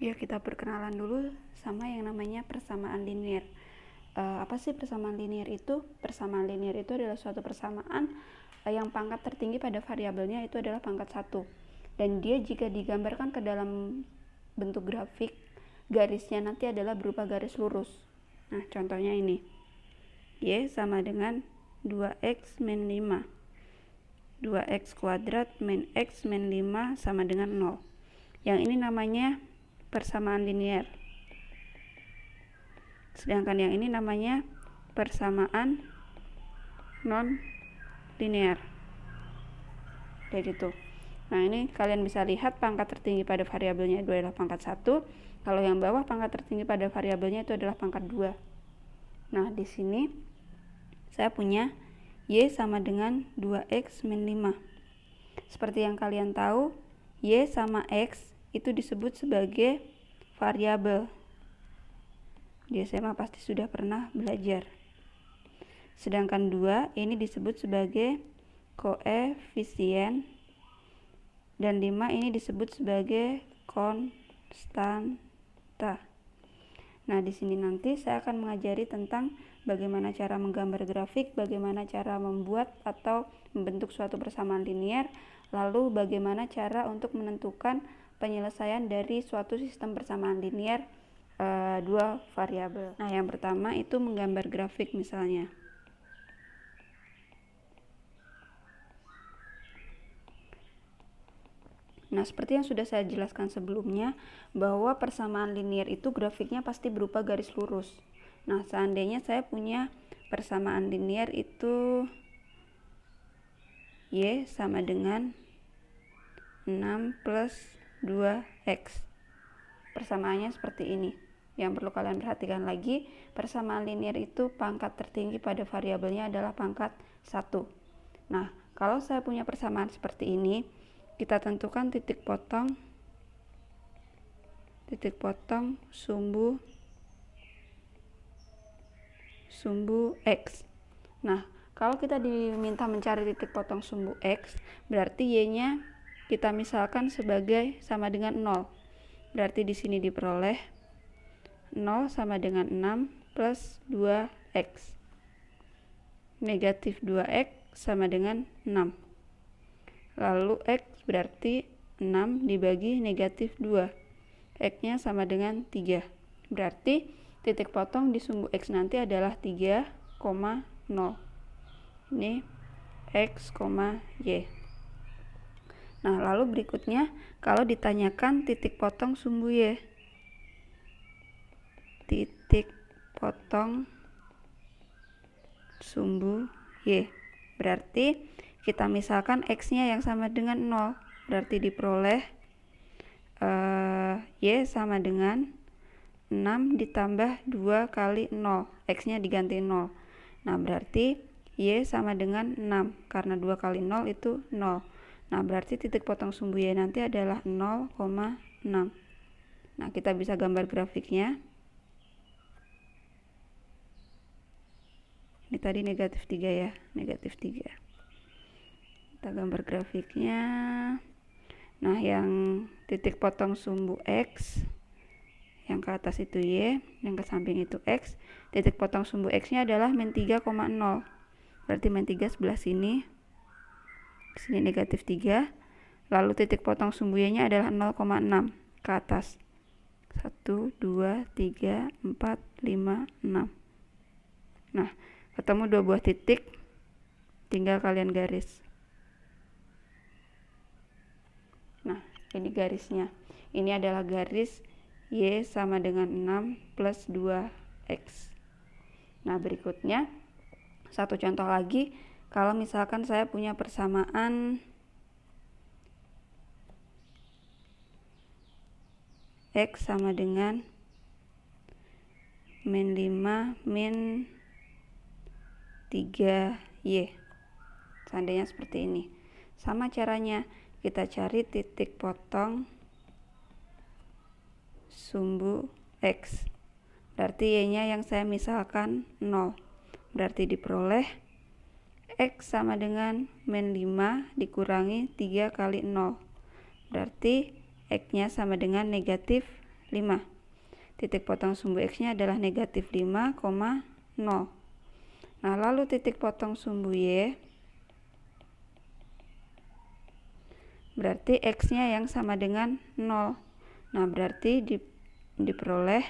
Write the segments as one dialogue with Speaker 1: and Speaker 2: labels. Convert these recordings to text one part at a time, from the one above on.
Speaker 1: Ya, kita perkenalan dulu sama yang namanya persamaan linear. Apa sih persamaan linear itu? Persamaan linear itu adalah suatu persamaan yang pangkat tertinggi pada variabelnya itu adalah pangkat 1. Dan dia jika digambarkan ke dalam bentuk grafik, garisnya nanti adalah berupa garis lurus. Nah, contohnya ini. Y sama dengan 2x min 5. 2x kuadrat min x min 5 sama dengan 0. Yang ini namanya persamaan linear. Sedangkan yang ini namanya persamaan non linear. Kayak gitu. Nah, ini kalian bisa lihat pangkat tertinggi pada variabelnya itu adalah pangkat 1. Kalau yang bawah pangkat tertinggi pada variabelnya itu adalah pangkat 2. Nah, di sini saya punya Y sama dengan 2x min 5. Seperti yang kalian tahu, Y sama X itu disebut sebagai variabel. Di SMA pasti sudah pernah belajar. Sedangkan 2 ini disebut sebagai koefisien dan 5 ini disebut sebagai konstanta. Nah, di sini nanti saya akan mengajari tentang bagaimana cara menggambar grafik, bagaimana cara membuat atau membentuk suatu persamaan linear, lalu bagaimana cara untuk menentukan penyelesaian dari suatu sistem persamaan linear dua variabel. Nah, yang pertama itu menggambar grafik misalnya. Nah, seperti yang sudah saya jelaskan sebelumnya, bahwa persamaan linear itu grafiknya pasti berupa garis lurus. Nah, seandainya saya punya persamaan linear itu Y sama dengan 6 plus 2X. Persamaannya seperti ini. Yang perlu kalian perhatikan lagi, persamaan linear itu pangkat tertinggi pada variabelnya adalah pangkat 1. Nah, kalau saya punya persamaan seperti ini, kita tentukan titik potong sumbu X. Nah, kalau kita diminta mencari titik potong sumbu X, berarti Y-nya kita misalkan sebagai sama dengan 0. Berarti di sini diperoleh 0 sama dengan 6 plus 2X. Negatif 2X sama dengan 6. Lalu X berarti 6 dibagi negatif 2. X-nya sama dengan 3. Berarti titik potong di sumbu X nanti adalah 3,0. Ini X, Y. Nah, lalu berikutnya kalau ditanyakan titik potong sumbu Y. Titik potong sumbu Y. Berarti kita misalkan X-nya yang sama dengan 0. Berarti diperoleh Y sama dengan 6 ditambah 2 kali 0. X-nya diganti 0. Nah, berarti Y sama dengan 6. Karena 2 kali 0 itu 0. Nah, berarti titik potong sumbu Y nanti adalah 0,6. Nah, kita bisa gambar grafiknya. Ini tadi negatif 3 ya. Negatif 3. Kita gambar grafiknya. Nah, yang titik potong sumbu X, yang ke atas itu Y, yang ke samping itu X. Titik potong sumbu X-nya adalah min 3,0. Berarti min 3 sebelah sini. Sini negatif 3. Lalu titik potong sumbu Y-nya adalah 0,6 ke atas. 1, 2, 3, 4, 5, 6. Nah, ketemu dua buah titik. Tinggal kalian garis. Nah, ini garisnya. Ini adalah garis Y sama dengan 6 plus 2X. Nah, berikutnya satu contoh lagi. Kalau misalkan saya punya persamaan X sama dengan min 5 min 3Y. Seandainya seperti ini. Sama caranya, kita cari titik potong sumbu X. Berarti Y-nya yang saya misalkan 0. Berarti diperoleh X sama dengan min 5 dikurangi 3 kali 0. Berarti X-nya sama dengan negatif 5. Titik potong sumbu X-nya adalah negatif 5, 0. Nah, lalu titik potong sumbu Y berarti X-nya yang sama dengan 0. Nah, berarti diperoleh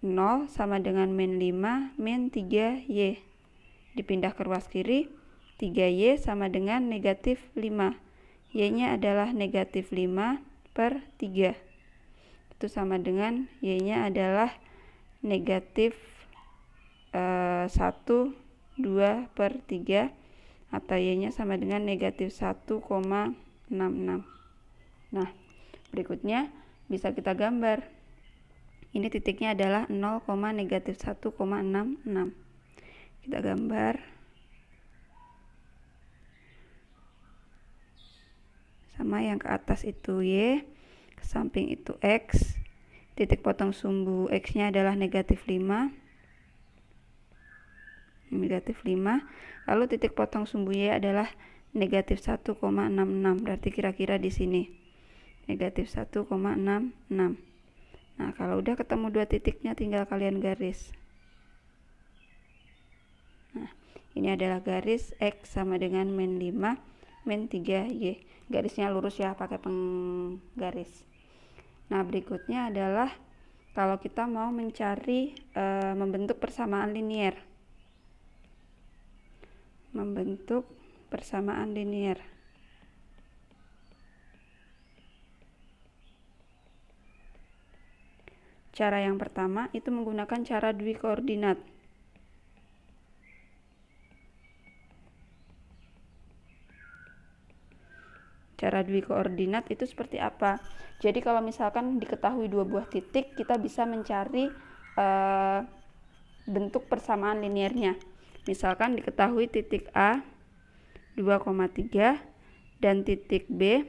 Speaker 1: 0 sama dengan min 5 min 3Y. Dipindah ke ruas kiri, 3Y sama dengan negatif 5. Y-nya adalah negatif 5 per 3. Itu sama dengan Y-nya adalah negatif 1, 2 per 3. Atau Y-nya sama dengan negatif 1,66. Nah, berikutnya bisa kita gambar. Ini titiknya adalah 0, negatif 1,66. Kita gambar. Sama yang ke atas itu Y, ke samping itu X. Titik potong sumbu X-nya adalah negatif 5. Negatif 5. Lalu titik potong sumbu Y adalah negatif 1,66. Berarti kira-kira di sini. Negatif 1,66. Nah, kalau udah ketemu dua titiknya tinggal kalian garis. Nah, ini adalah garis X sama dengan min 5 min 3Y. Garisnya lurus ya, pakai penggaris. Nah, berikutnya adalah kalau kita mau mencari membentuk persamaan linier. Membentuk persamaan linier. Cara yang pertama itu menggunakan cara dwi koordinat. Cara dwi koordinat itu seperti apa? Jadi kalau misalkan diketahui dua buah titik, kita bisa mencari bentuk persamaan liniernya. Misalkan diketahui titik A 2,3 dan titik B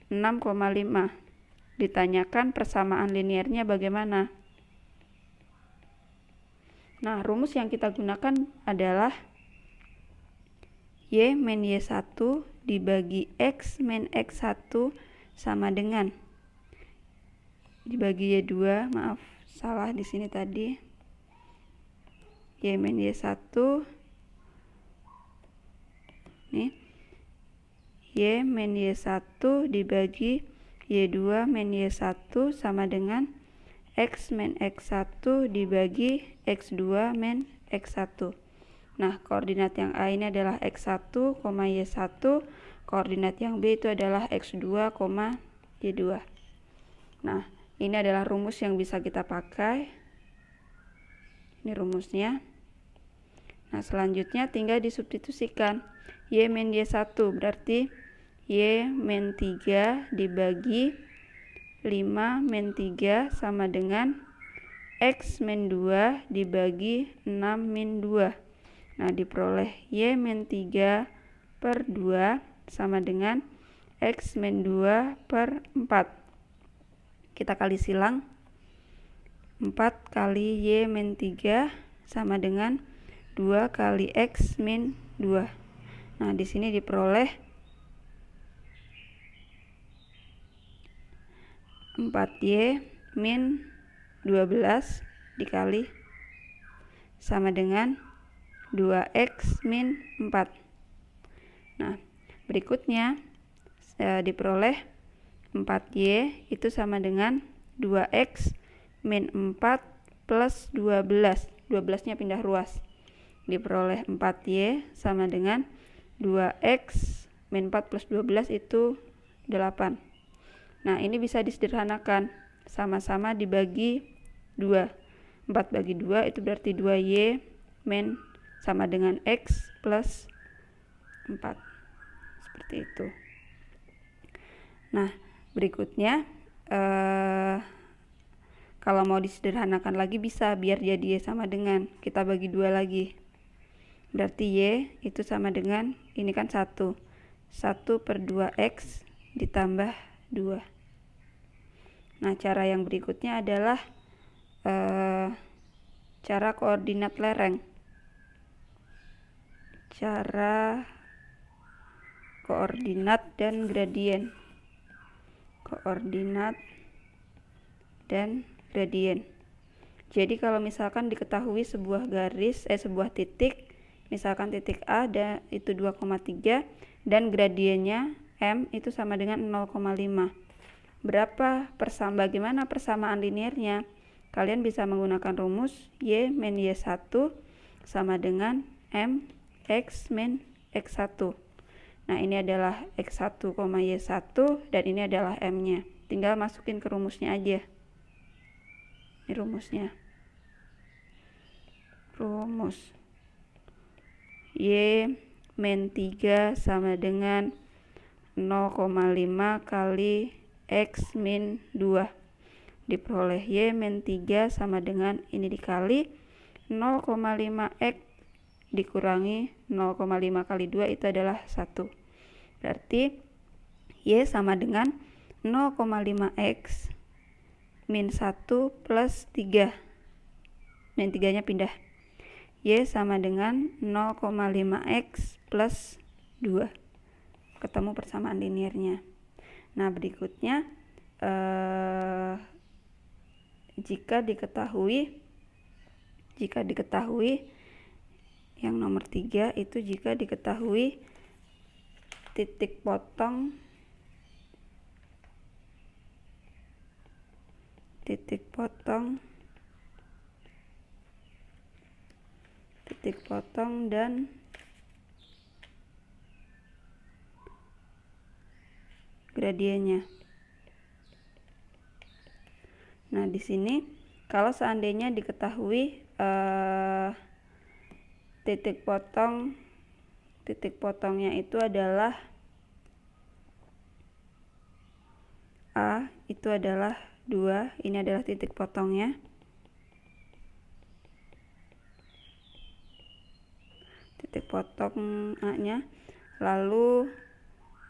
Speaker 1: 6,5. Ditanyakan persamaan liniernya bagaimana? Nah, rumus yang kita gunakan adalah Y min Y1 dibagi X min X1 sama dengan dibagi Y2, maaf salah di sini tadi. Y min Y1 nih, Y min Y1 dibagi Y2 min Y1 sama dengan X min X1 dibagi X2 min X1. Nah, koordinat yang A ini adalah X1, Y1. Koordinat yang B itu adalah X2, Y2. Nah, ini adalah rumus yang bisa kita pakai. Ini rumusnya. Nah, selanjutnya tinggal disubstitusikan. Y min Y1 berarti Y min 3 dibagi 5 min 3 sama dengan X min 2 dibagi 6 min 2. Nah, diperoleh Y min 3 per 2 sama dengan X min 2 per 4. Kita kali silang. 4 kali Y min 3 sama dengan 2 kali X min 2. Nah, di sini diperoleh 4Y min 12 dikali sama dengan 2X min 4. Nah, berikutnya diperoleh 4Y itu sama dengan 2X min 4 plus 12. 12-nya pindah ruas. Diperoleh 4Y sama dengan 2X min 4 plus 12 itu 8. Nah, ini bisa disederhanakan. Sama-sama dibagi 2. 4 bagi 2 itu berarti 2Y min sama dengan X plus 4. Seperti itu. Nah, berikutnya kalau mau disederhanakan lagi bisa, biar jadi Y sama dengan, kita bagi 2 lagi. Berarti Y itu sama dengan, ini kan 1. 1 per 2X ditambah 2. Nah, cara yang berikutnya adalah cara koordinat lereng. Cara koordinat dan gradien. Koordinat dan gradien. Jadi kalau misalkan diketahui sebuah titik, misalkan titik A itu 2,3 dan gradiennya M itu sama dengan 0,5. Bagaimana persamaan linearnya? Kalian bisa menggunakan rumus Y min Y1 sama dengan M X min X1. Nah, ini adalah X1, Y1 dan ini adalah M-nya. Tinggal masukin ke rumusnya aja. Ini rumusnya. Rumus Y min 3 sama dengan 0,5 kali X min 2 diperoleh Y min 3 sama dengan ini dikali 0,5 X dikurangi 0,5 kali 2 itu adalah 1. Berarti Y sama dengan 0,5X min 1 plus 3. Min 3 nya pindah. Y sama dengan 0,5X plus 2. Ketemu persamaan linearnya. Nah, berikutnya jika diketahui yang nomor 3 itu jika diketahui titik potong dan gradiennya. Nah, di sini kalau seandainya diketahui titik potongnya itu adalah A, itu adalah 2, ini adalah titik potongnya. Titik potong A-nya. Lalu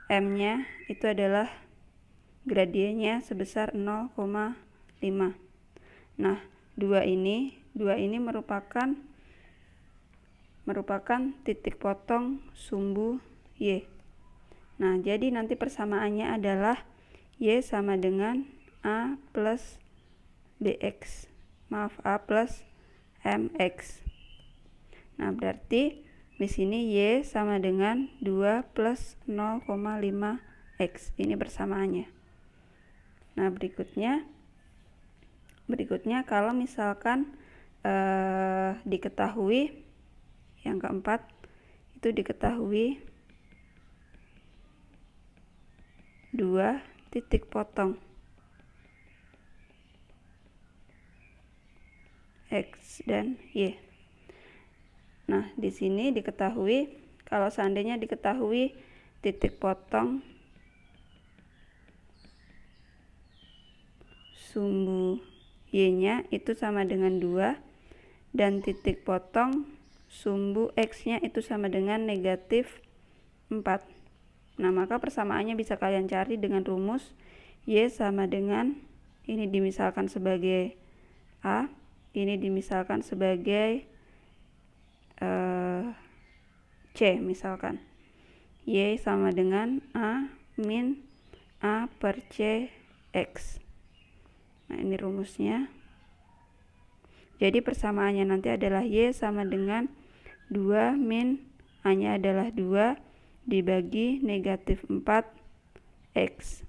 Speaker 1: M-nya itu adalah gradiennya sebesar 0,5. Nah, 2 ini merupakan titik potong sumbu Y. Nah, jadi nanti persamaannya adalah Y sama dengan A plus MX. Nah, berarti di sini Y sama dengan 2 plus 0,5X. Ini persamaannya. Nah, berikutnya kalau misalkan diketahui yang keempat itu diketahui 2 titik potong X dan Y. Nah, di sini diketahui kalau seandainya diketahui titik potong sumbu Y-nya itu sama dengan 2 dan titik potong sumbu X-nya itu sama dengan negatif 4. Nah, maka persamaannya bisa kalian cari dengan rumus Y sama dengan ini dimisalkan sebagai A, ini dimisalkan sebagai C misalkan. Y sama dengan A min A per C X. Nah, ini rumusnya. Jadi persamaannya nanti adalah Y sama dengan 2 min A-nya adalah 2 dibagi negatif 4X.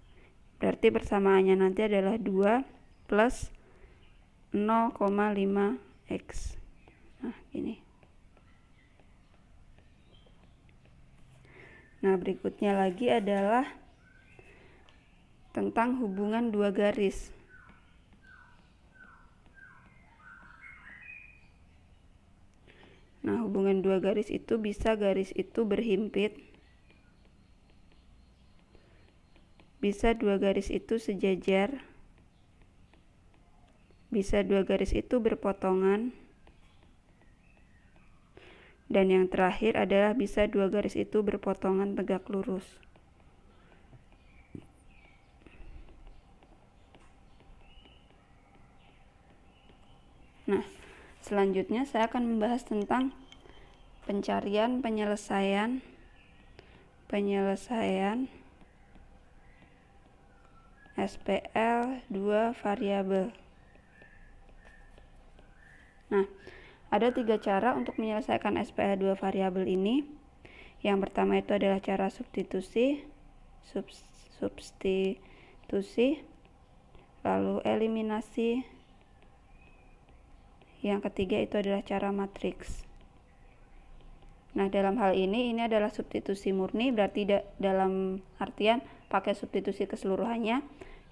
Speaker 1: Berarti persamaannya nanti adalah 2 plus 0,5X. Nah, ini. Nah, berikutnya lagi adalah tentang hubungan dua garis. Nah, hubungan dua garis itu bisa garis itu berhimpit, bisa dua garis itu sejajar, bisa dua garis itu berpotongan, dan yang terakhir adalah bisa dua garis itu berpotongan tegak lurus. Nah, selanjutnya saya akan membahas tentang penyelesaian SPL 2 variabel. Nah, ada 3 cara untuk menyelesaikan SPL 2 variabel ini. Yang pertama itu adalah cara substitusi, lalu eliminasi. Yang ketiga itu adalah cara matriks. Nah, dalam hal ini adalah substitusi murni, berarti dalam artian pakai substitusi keseluruhannya.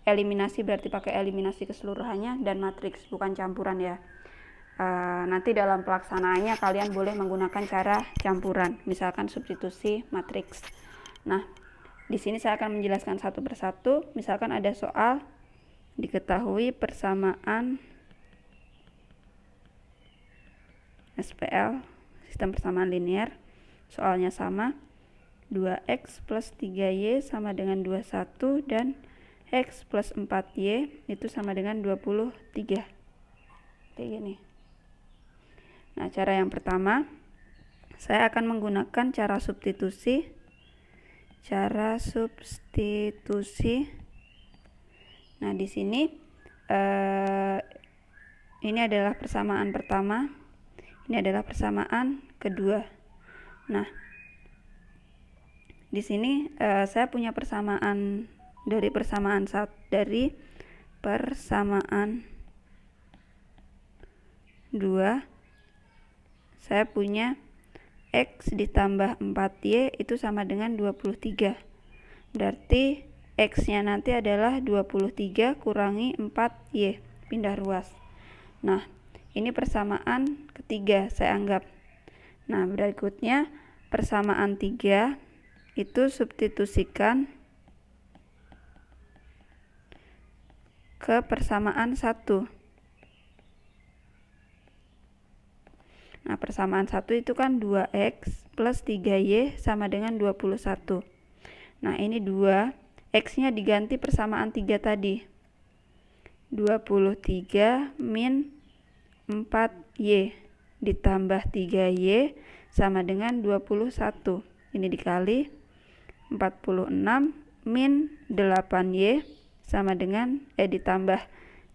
Speaker 1: Eliminasi berarti pakai eliminasi keseluruhannya, dan matriks bukan campuran ya. Nanti dalam pelaksanaannya kalian boleh menggunakan cara campuran, misalkan substitusi matriks. Nah, di sini saya akan menjelaskan satu persatu. Misalkan ada soal diketahui persamaan SPL, sistem persamaan linear. Soalnya sama, 2x plus 3y sama dengan 21 dan x plus 4y itu sama dengan 23. Kayak gini. Nah, cara yang pertama, saya akan menggunakan cara substitusi. Nah, di sini ini adalah persamaan pertama, ini adalah persamaan kedua. Nah, di sini saya punya persamaan dari persamaan 2. Saya punya x ditambah 4y itu sama dengan 23. Berarti x-nya nanti adalah 23 kurangi 4y, pindah ruas. Nah, ini persamaan ketiga saya anggap. Nah, berikutnya persamaan 3 itu substitusikan ke persamaan 1. Nah, persamaan 1 itu kan 2x plus 3y sama dengan 21. Nah, ini 2, x-nya diganti persamaan 3 tadi. 23 min 4y ditambah 3y sama dengan 21. Ini dikali 46 min 8y sama dengan ditambah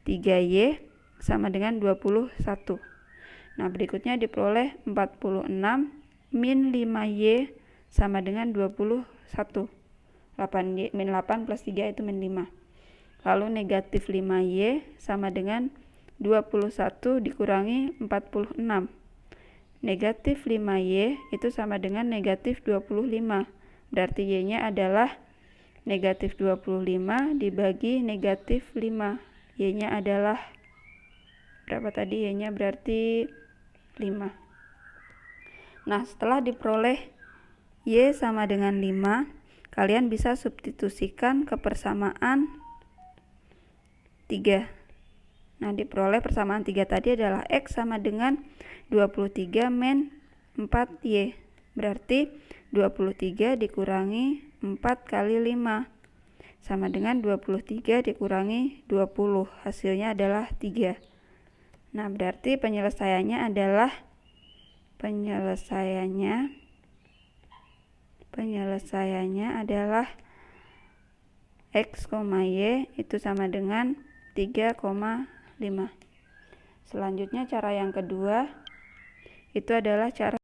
Speaker 1: 3y sama dengan 21. Nah, berikutnya diperoleh 46 min 5y sama dengan 21. 8y, min 8 plus 3 itu min 5. Lalu negatif 5y sama dengan 21 dikurangi 46. Negatif 5y itu sama dengan negatif 25. Berarti y-nya adalah negatif 25 dibagi negatif 5. Y-nya adalah berapa tadi? Y-nya berarti 5. Nah, setelah diperoleh y sama dengan 5, kalian bisa substitusikan ke persamaan 3. Nah, diperoleh persamaan 3 tadi adalah x sama dengan 23 min 4y. Berarti 23 dikurangi 4 kali 5 sama dengan 23 dikurangi 20. Hasilnya adalah 3. Nah, berarti penyelesaiannya adalah x, y itu sama dengan 3,5. Selanjutnya cara yang kedua itu adalah cara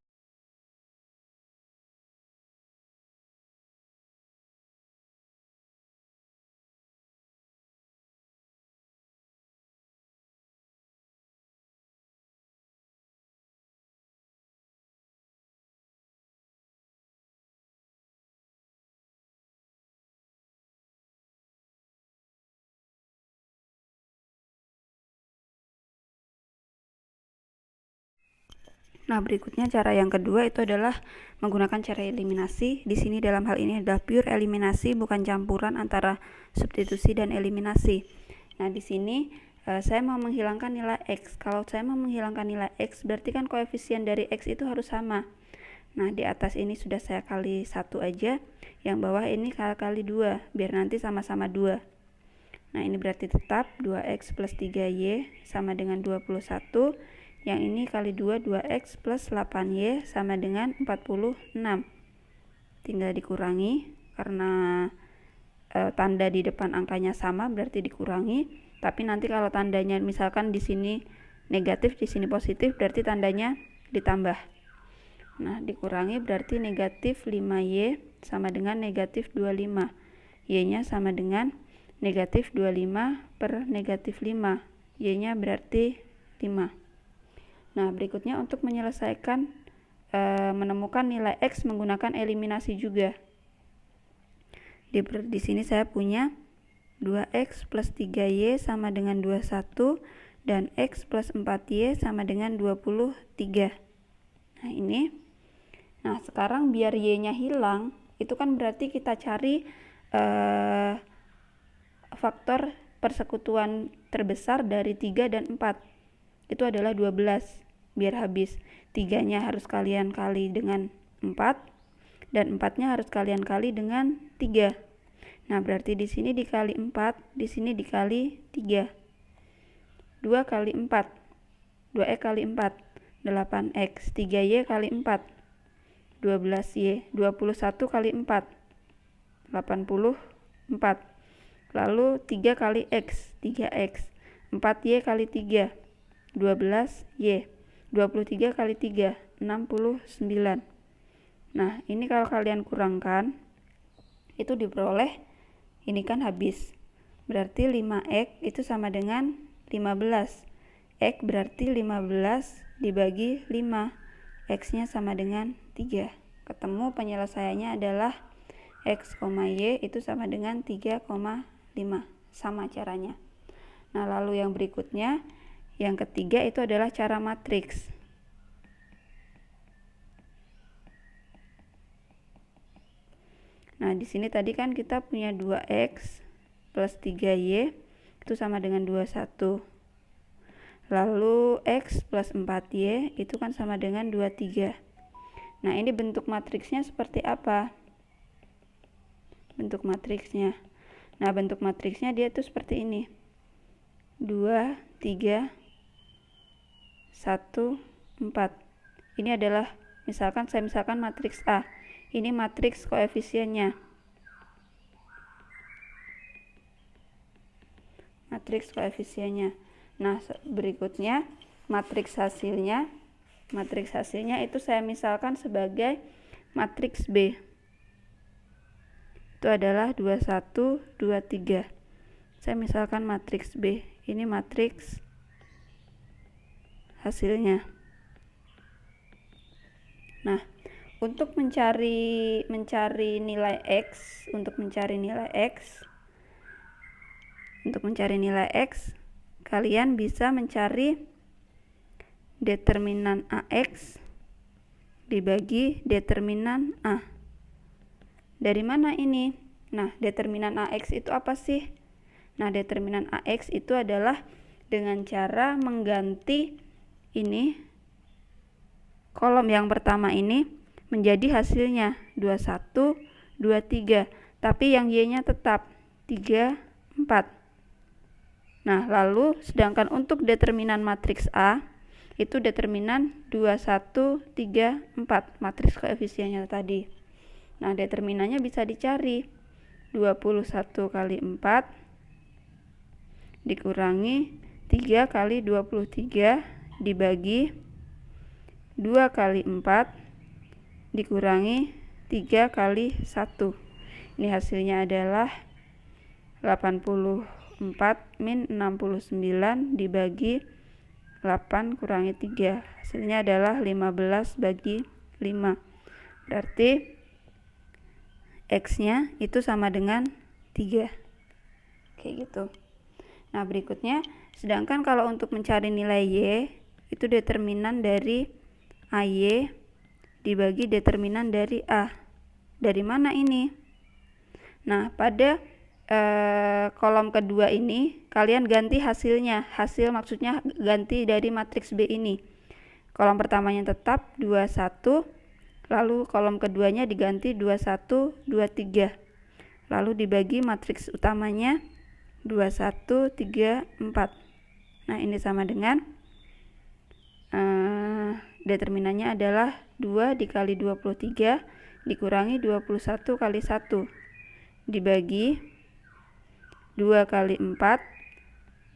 Speaker 1: Nah, berikutnya cara yang kedua itu adalah menggunakan cara eliminasi. Di sini dalam hal ini adalah pure eliminasi, bukan campuran antara substitusi dan eliminasi. Nah, di sini saya mau menghilangkan nilai x. Kalau saya mau menghilangkan nilai x, berarti kan koefisien dari x itu harus sama. Nah, di atas ini sudah saya kali 1 aja, yang bawah ini kali 2, biar nanti sama-sama 2. Nah, ini berarti tetap 2x plus 3y sama dengan 21. Yang ini kali 2, 2x plus 8y sama dengan 46. Tinggal dikurangi, karena tanda di depan angkanya sama berarti dikurangi, tapi nanti kalau tandanya misalkan di sini negatif, di sini positif, berarti tandanya ditambah. Nah, dikurangi berarti negatif 5Y sama dengan negatif 25. Y-nya sama dengan negatif 25 per negatif 5. Y-nya berarti 5. Nah, berikutnya untuk menyelesaikan menemukan nilai X menggunakan eliminasi juga. Di sini saya punya 2X plus 3Y sama dengan 21 dan X plus 4Y sama dengan 23. Nah, ini. Nah, sekarang biar Y-nya hilang, itu kan berarti kita cari faktor persekutuan terbesar dari 3 dan 4. Itu adalah 12. Biar habis, 3-nya harus kalian kali dengan 4 dan 4-nya harus kalian kali dengan 3. Nah, berarti di sini dikali 4, di sini dikali 3. 2 kali 4, 2X kali 4, 8X, 3Y kali 4, 12Y, 21 kali 4, 84. Lalu 3 kali X, 3X, 4Y kali 3, 12Y, 23 kali 3, 69. Nah, ini kalau kalian kurangkan, itu diperoleh, ini kan habis. Berarti 5X itu sama dengan 15. X berarti 15 dibagi 5. X-nya sama dengan 3. Ketemu penyelesaiannya adalah X, Y itu sama dengan 3,5. Sama caranya. Nah, lalu yang berikutnya, yang ketiga itu adalah cara matriks. Nah, di sini tadi kan kita punya 2X plus 3Y itu sama dengan 21. Lalu X plus 4Y itu kan sama dengan 23. Nah, ini bentuk matriksnya seperti apa? Bentuk matriksnya. Nah, bentuk matriksnya dia tuh seperti ini. 2, 3, 1, 4. Ini adalah saya misalkan matriks A. Ini matriks koefisiennya. Matriks koefisiennya. Nah, berikutnya matriks hasilnya. Matriks hasilnya itu saya misalkan sebagai matriks B. Itu adalah 21, 23. Saya misalkan matriks B. Ini matriks hasilnya. Nah, untuk mencari nilai X, kalian bisa mencari determinan AX dibagi determinan A. Dari mana ini? Nah, determinan AX itu apa sih? Nah, determinan AX itu adalah dengan cara mengganti ini kolom yang pertama ini menjadi hasilnya 21, 23, tapi yang Y-nya tetap 3, 4. Nah, lalu sedangkan untuk determinan matriks A itu determinan 21, 3, 4, matriks koefisiennya tadi. Nah, determinannya bisa dicari. 21 kali 4 dikurangi 3 kali 23 dibagi 2 kali 4 dikurangi 3 kali 1. Ini hasilnya adalah 84 min 69 dibagi 8 kurangi 3. Hasilnya adalah 15 bagi 5. Berarti X-nya itu sama dengan 3. Kayak gitu. Nah, berikutnya, sedangkan kalau untuk mencari nilai Y, itu determinan dari AY dibagi determinan dari A. Dari mana ini? Nah, pada kolom kedua ini, kalian ganti hasilnya. Hasil maksudnya ganti dari matriks B ini. Kolom pertamanya tetap 21, lalu kolom keduanya diganti 21, 23. Lalu dibagi matriks utamanya 21, 3, 4. Nah, ini sama dengan determinannya adalah 2 dikali 23 dikurangi 21 kali 1 dibagi 2 kali 4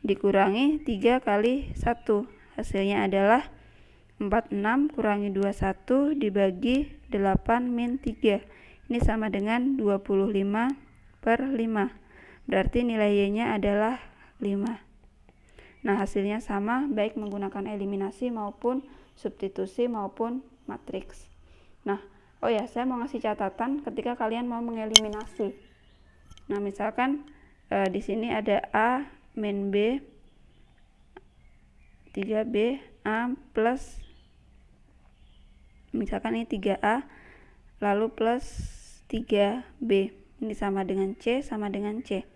Speaker 1: dikurangi 3 kali 1. Hasilnya adalah 46 kurangi 21 dibagi 8 min 3. Ini sama dengan 25/5. Berarti nilai Y-nya adalah 5. Nah, hasilnya sama baik menggunakan eliminasi maupun substitusi maupun matriks. Nah, saya mau ngasih catatan ketika kalian mau mengeliminasi. Nah, misalkan di sini ada A min B 3B A plus, misalkan ini 3A lalu plus 3B, ini sama dengan C sama dengan C.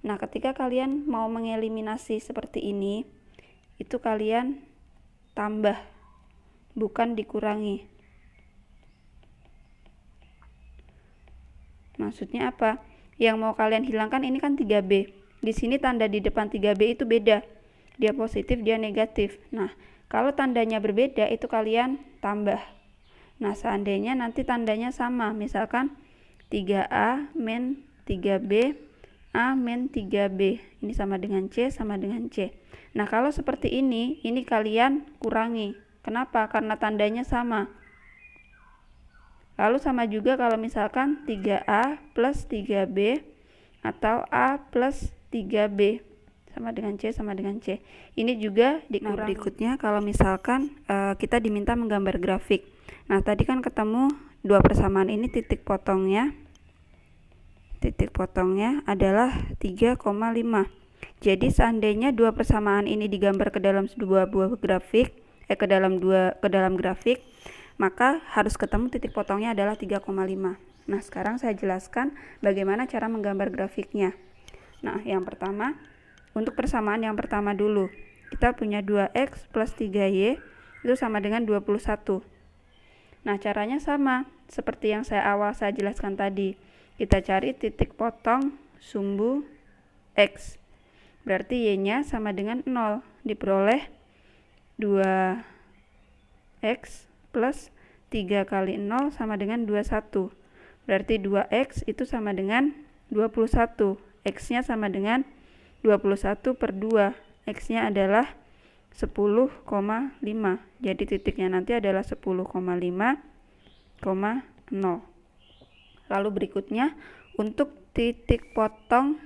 Speaker 1: Nah, ketika kalian mau mengeliminasi seperti ini, itu kalian tambah, bukan dikurangi. Maksudnya apa? Yang mau kalian hilangkan ini kan 3B. Di sini tanda di depan 3B itu beda. Dia positif, dia negatif. Nah, kalau tandanya berbeda itu kalian tambah. Nah, seandainya nanti tandanya sama, misalkan 3A min 3B A min 3B, ini sama dengan C sama dengan C. Nah, kalau seperti ini kalian kurangi. Kenapa? Karena tandanya sama. Lalu sama juga kalau misalkan 3A plus 3B atau A plus 3B sama dengan C sama dengan C. Ini juga dikurangi. Nah, berikutnya kalau misalkan kita diminta menggambar grafik. Nah, tadi kan ketemu dua persamaan ini titik potongnya adalah 3,5. Jadi seandainya dua persamaan ini digambar ke dalam sebuah grafik, ke dalam grafik, maka harus ketemu titik potongnya adalah 3,5. Nah, sekarang saya jelaskan bagaimana cara menggambar grafiknya. Nah, yang pertama, untuk persamaan yang pertama dulu, kita punya 2x plus 3y itu sama dengan 21. Nah, caranya sama seperti yang saya jelaskan tadi. Kita cari titik potong sumbu X. Berarti Y-nya sama dengan 0. Diperoleh 2X plus 3 kali 0 sama dengan 21. Berarti 2X itu sama dengan 21. X-nya sama dengan 21 per 2. X-nya adalah 10,5. Jadi titiknya nanti adalah 10,5,0. Lalu berikutnya untuk titik potong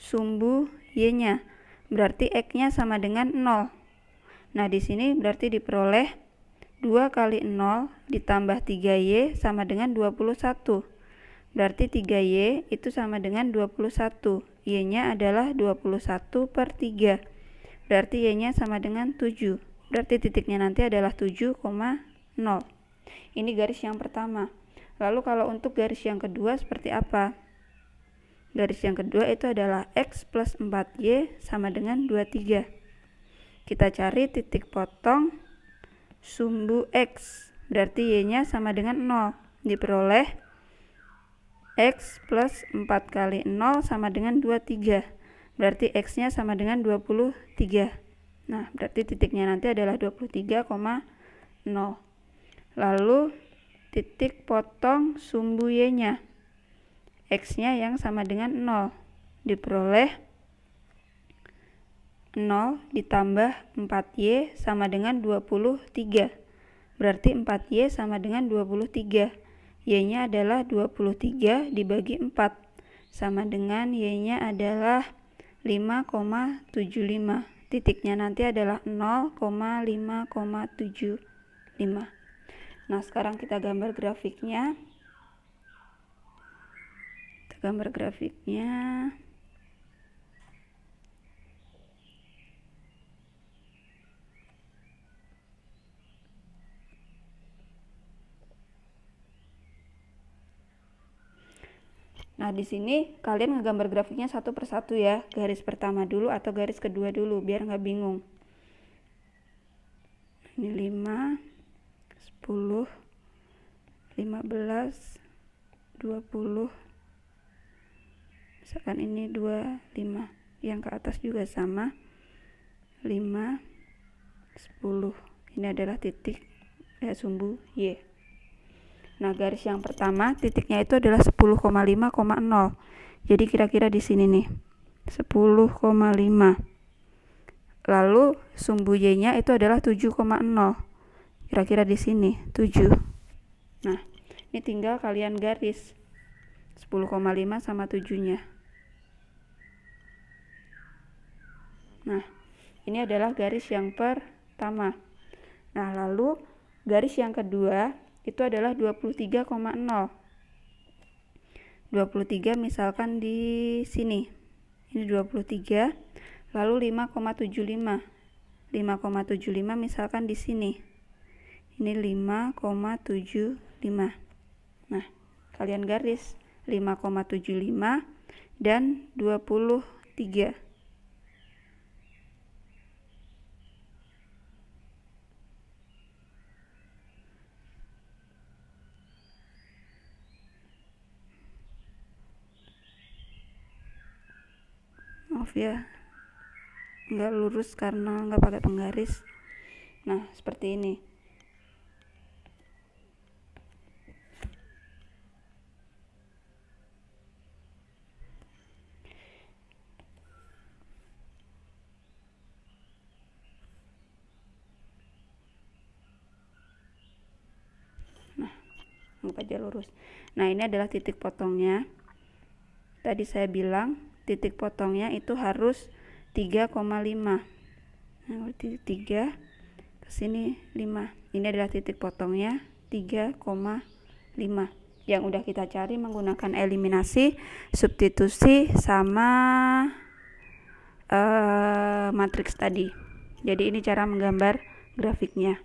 Speaker 1: sumbu Y-nya, berarti X-nya sama dengan 0. Nah, di sini berarti diperoleh 2 kali 0 ditambah 3Y sama dengan 21. Berarti 3Y itu sama dengan 21. Y-nya adalah 21 per 3. Berarti Y-nya sama dengan 7. Berarti titiknya nanti adalah 7,0. Ini garis yang pertama. Lalu kalau untuk garis yang kedua seperti apa? Garis yang kedua itu adalah X plus 4Y sama dengan 23. Kita cari titik potong sumbu X. Berarti Y-nya sama dengan 0. Diperoleh X plus 4 kali 0 sama dengan 23. Berarti X-nya sama dengan 23. Nah, berarti titiknya nanti adalah 23,0. Lalu titik potong sumbu Y-nya, X-nya yang sama dengan 0. Diperoleh 0 ditambah 4Y sama dengan 23. Berarti 4Y sama dengan 23. Y-nya adalah 23 dibagi 4. Sama dengan Y-nya adalah 5,75. Titiknya nanti adalah 0,5,75. Nah, sekarang kita gambar grafiknya. Nah, di sini kalian ngegambar grafiknya satu persatu ya. Garis pertama dulu atau garis kedua dulu biar nggak bingung. Ini 5, 10, 15, 20. Misalkan ini 25. Yang ke atas juga sama. 5, 10. Ini adalah titik sumbu Y. Nah, garis yang pertama titiknya itu adalah 10,5,0. Jadi kira-kira di sini nih. 10,5. Lalu sumbu Y-nya itu adalah 7,0. Kira-kira di sini 7. Nah, ini tinggal kalian garis 10,5 sama 7-nya. Nah, ini adalah garis yang pertama. Nah, lalu garis yang kedua itu adalah 23,0. 23 misalkan di sini. Ini 23. Lalu 5,75. 5,75 misalkan di sini. Ini 5,75. Nah, kalian garis 5,75 dan 23. Maaf ya, nggak lurus karena nggak pakai penggaris. Nah, seperti ini. Nah, anggap aja lurus. Nah, ini adalah titik potongnya. Tadi saya bilang titik potongnya itu harus 3,5. Nah, titik 3 ke sini 5. Ini adalah titik potongnya 3,5 yang udah kita cari menggunakan eliminasi, substitusi sama matriks tadi. Jadi ini cara menggambar grafiknya.